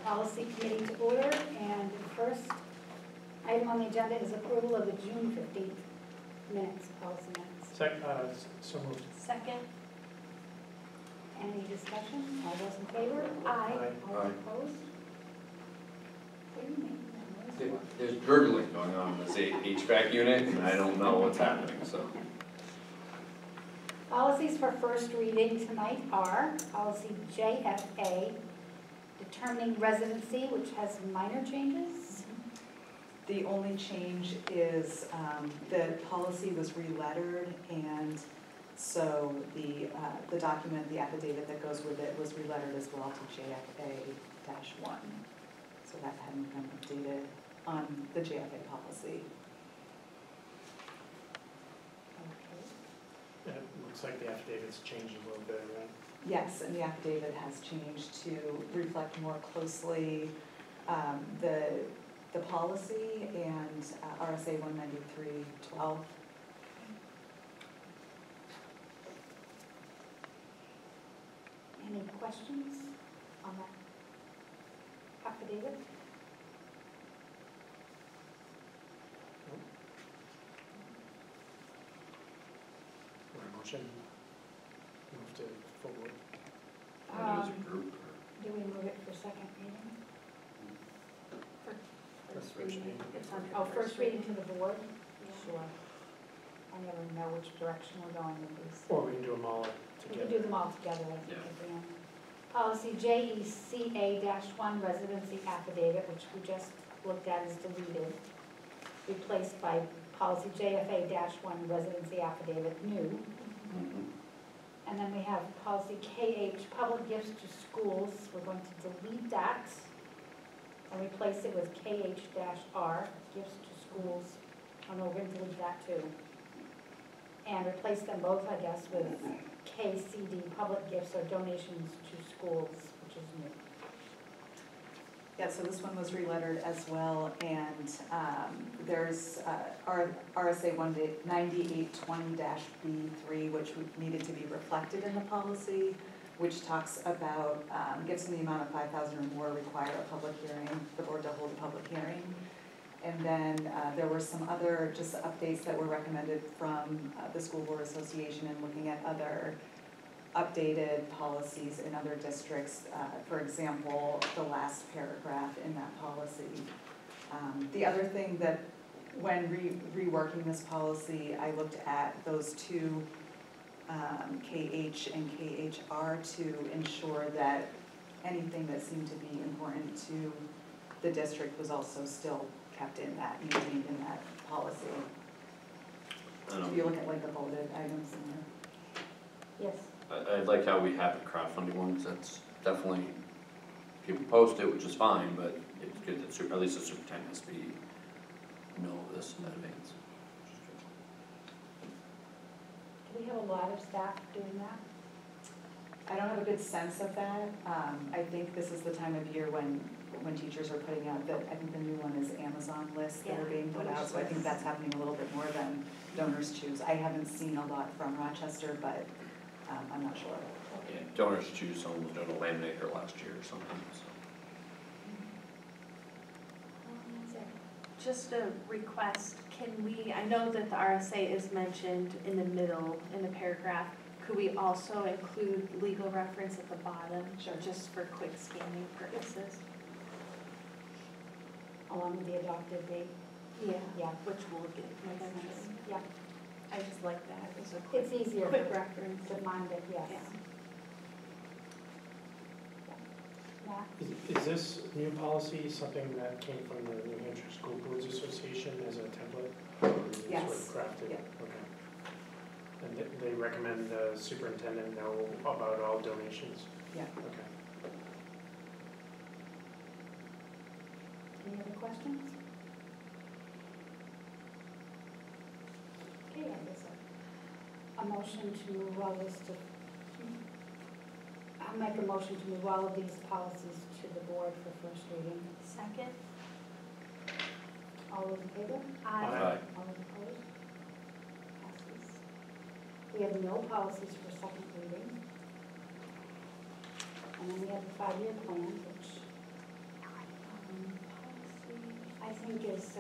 policy committee to order, and the first item on the agenda is approval of the June 15th minutes, policy minutes. So moved. Second. Any discussion? All those in favor? Aye. All Aye. opposed? There's gurgling going on in this HVAC unit, and I don't know what's happening, so. Policies for first reading tonight are policy JFA, determining residency, which has minor changes. The only change is the policy was relettered, and so the document, the affidavit that goes with it was relettered as well to JFA-1. So that hadn't been updated on the JFA policy. It looks like the affidavit's changed a little bit, right? Yes, and the affidavit has changed to reflect more closely the policy and RSA 193.12. Any questions on that affidavit? Or a motion? Move to forward. As a group. Do we move it for second reading? First reading. It's on. Oh, first reading to the board? Yeah. Sure. I never know which direction we're going with these. Or we can do them all We together. can do them all together, I think, Yeah. at the end. Policy JECA-1, residency affidavit, which we just looked at, is deleted, replaced by policy JFA-1, residency affidavit, new. And then we have policy KH, public gifts to schools. We're going to delete that and replace it with KH-R, gifts to schools. Oh no, we're going to delete that too. And replace them both, I guess, with KCD, public gifts or donations to schools, which is new. Yeah, so this one was relettered as well, and there's RSA 9820-B3, which needed to be reflected in the policy, which talks about gifts in the amount of $5,000 or more require a public hearing, the board to hold a public hearing. And then there were some other just updates that were recommended from the School Board Association and looking at other updated policies in other districts. For example, the last paragraph in that policy. The other thing that when reworking this policy, I looked at those two KH and KHR to ensure that anything that seemed to be important to the district was also still kept in that, maintained in that policy. If you look at like the bolded items in there. Yes. I like how we have the crowdfunding ones. That's definitely, people post it, which is fine, but it's good that at least the superintendent has to know this in advance. Do we have a lot of staff doing that? I don't have a good sense of that. I think this is the time of year when teachers are putting out I think the new one is Amazon lists that are being put out, so I think that's happening a little bit more than Donors Choose. I haven't seen a lot from Rochester, but I'm not sure. Yeah, Donors Choose, someone was doing a laminator last year or something, so. Just a request, can we, I know that the RSA is mentioned in the middle, in the paragraph. Could we also include legal reference at the bottom? Sure. Just for quick scanning purposes? Along with the adopted date? Yeah. Yeah. Which we'll get Makes sense. eventually. Yeah, I just like that as a quick, it's easier quick to reference. find it, yes. Yeah. Yeah. Is this new policy something that came from the New Hampshire School Boards Association as a template? Or is it Yes. sort of crafted? Yeah. Okay. And they recommend the superintendent know about all donations? Yeah. Okay. Any other questions? Okay, I guess a motion to move all this to, I'll make a motion to move all of these policies to the board for first reading. Second? All those in favor? Aye. All those opposed? Passes. We have no policies for second reading. And then we have the 5-year plan, which I think is,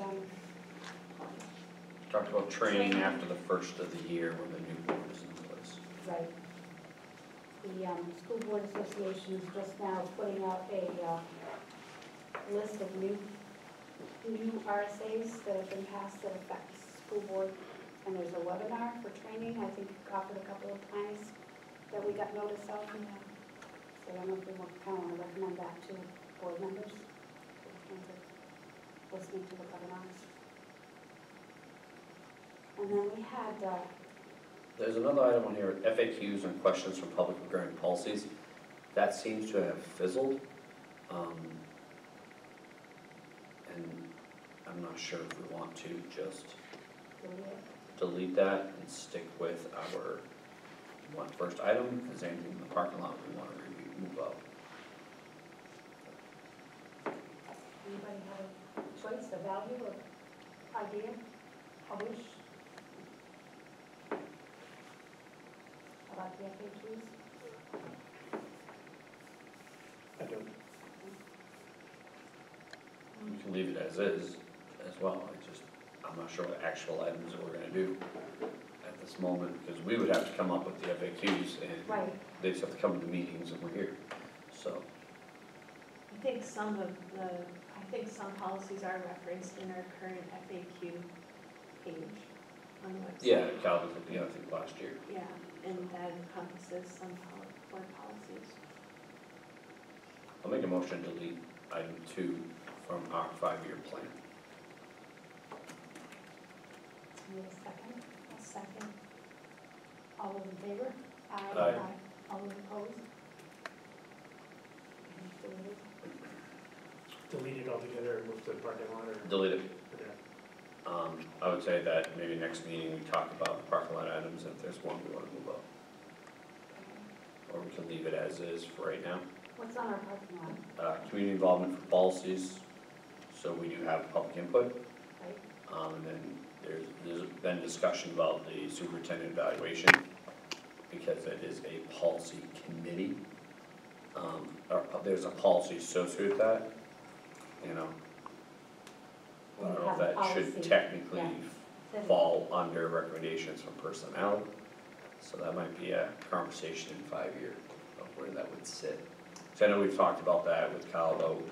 Talked about training Training. after the first of the year when the new board is in place. right. The School Board Association is just now putting out a list of new RSAs that have been passed that affect school board. And there's a webinar for training, I think offered a couple of times that we got notice of. So I don't know if we want to recommend that to board members, in terms of listening to the webinars. And then we had, There's another item on here, FAQs and questions from public regarding policies. That seems to have fizzled. And I'm not sure if we want to just delete that and stick with our first item, because anything in the parking lot we want to move up. anybody have a choice, a value, or idea, a wish? About the FAQs? I don't, We can leave it as is as well. I'm not sure what actual items that we're gonna do at this moment, because we would have to come up with the FAQs and Right. they just have to come to the meetings and we're here. So, I think some policies are referenced in our current FAQ page on the website. yeah, Cal was looking at, I think, last year. Yeah, and that encompasses some board policies. I'll make a motion to delete item 2 from our 5-year plan. Need a second? A second. All those in favor? Aye. All those opposed? Deleted. delete it altogether and move to the parking lot or? Delete it. Okay. I would say that maybe next meeting we talk about the parking lot items, and if there's one we want to move up. Or we can leave it as is for right now. What's on our parking lot, Community involvement for policies, so we do have public input. right? And then there's been discussion about the superintendent evaluation, because it is a policy committee. Or there's a policy associated with that, you know. I don't know if that should Policy, technically yeah. fall under recommendations from personnel. So that might be a conversation in 5 years of where that would sit. So I know we've talked about that with Kyle, though.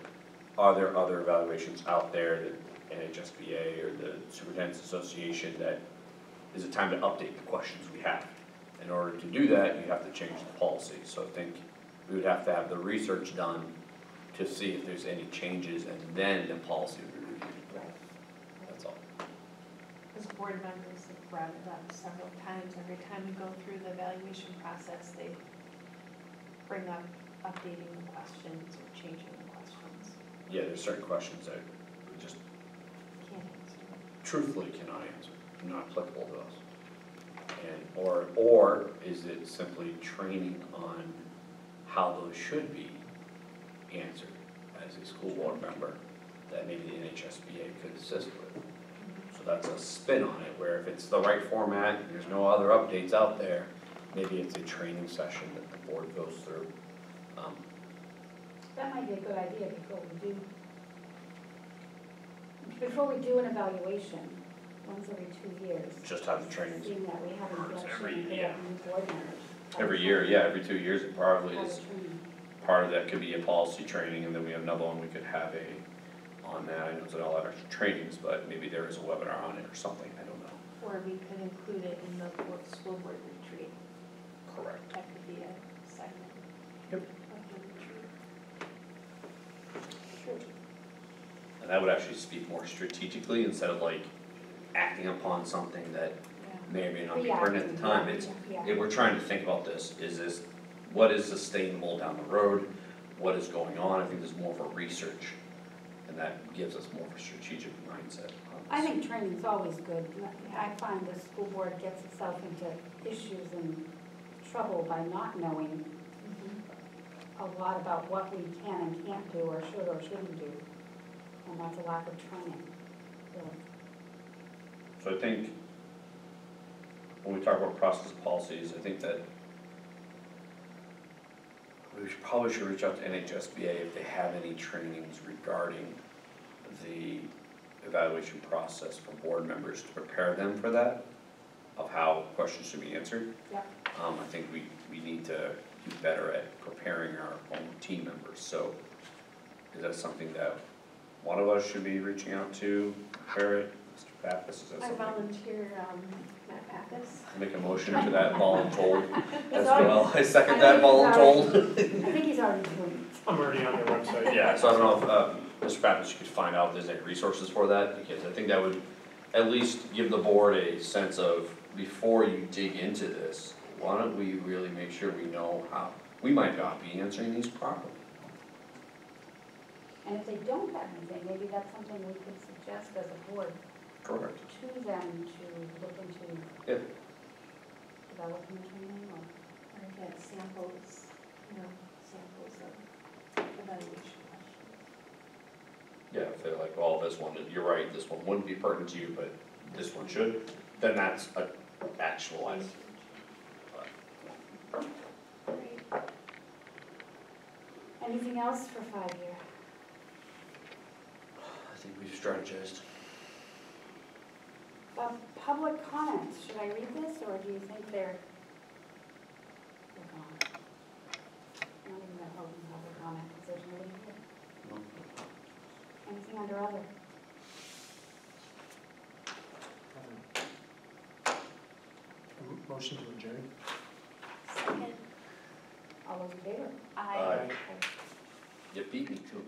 Are there other evaluations out there that NHSBA or the Superintendent's Association that is it time to update the questions we have? In order to do that, you have to change the policy. So I think we would have to have the research done to see if there's any changes, and then the policy would be reviewed. Right. That's all. As board members have brought it up several times, every time we go through the evaluation process, they bring up updating the questions or changing the questions. Yeah, there's certain questions that we just Can't answer. truthfully cannot answer, not applicable to us. And, or is it simply training on how those should be answered as a school board member that maybe the NHSBA could assist with? So that's a spin on it, where if it's the right format and there's no other updates out there, maybe it's a training session that the board goes through. That might be a good idea before we do an evaluation, once every 2 years. Just have the trainings. Seeing that we haven't Every actually put year. up new board members. Every year, yeah, every 2 years it probably Have a is. training. Part of that could be a policy training, and then we have another one we could have on that. I know it's not all extra trainings, but maybe there is a webinar on it or something, I don't know. Or we could include it in the school board retreat. Correct. That could be a segment. Yep. Of the retreat. And that would actually speak more strategically instead of like acting upon something that Yeah. may or may not be pertinent at the time. It's, if we're trying to think about this, what is sustainable down the road? What is going on? I think there's more of a research, and that gives us more of a strategic mindset on this. I think training's always good. I find the school board gets itself into issues and trouble by not knowing a lot about what we can and can't do, or should or shouldn't do. And that's a lack of training, really. So I think when we talk about process policies, I think that we probably should reach out to NHSBA if they have any trainings regarding the evaluation process for board members to prepare them for that, of how questions should be answered. Yep. I think we need to do better at preparing our own team members, so is that something that one of us should be reaching out to, prepare it? Mr. Pappas, is that I something? volunteer, Matt Pappas. Make a motion to that voluntold as already- well, I second that voluntold. I think he's already doing I'm already on their website. Yeah, so I don't know if, Mr. Pappas, you could find out if there's any resources for that, because I think that would at least give the board a sense of, before you dig into this, why don't we really make sure we know how, we might not be answering these properly. it. And if they don't have anything, maybe that's something we could suggest as a board Correct. to them to look into. Yeah. Development training or. Or get samples, samples of evaluation questions. Yeah, if they're like, well, this one, you're right, this one wouldn't be pertinent to you, but this one should, then that's a actual item. Great. Anything else for 5-year? I think we've strategized. Public comments, should I read this, or do you think they're gone? Not even that open public comment, because there's nobody here. Anything under other? Motion to adjourn. Second. All those in favor? Aye. You beat me to it.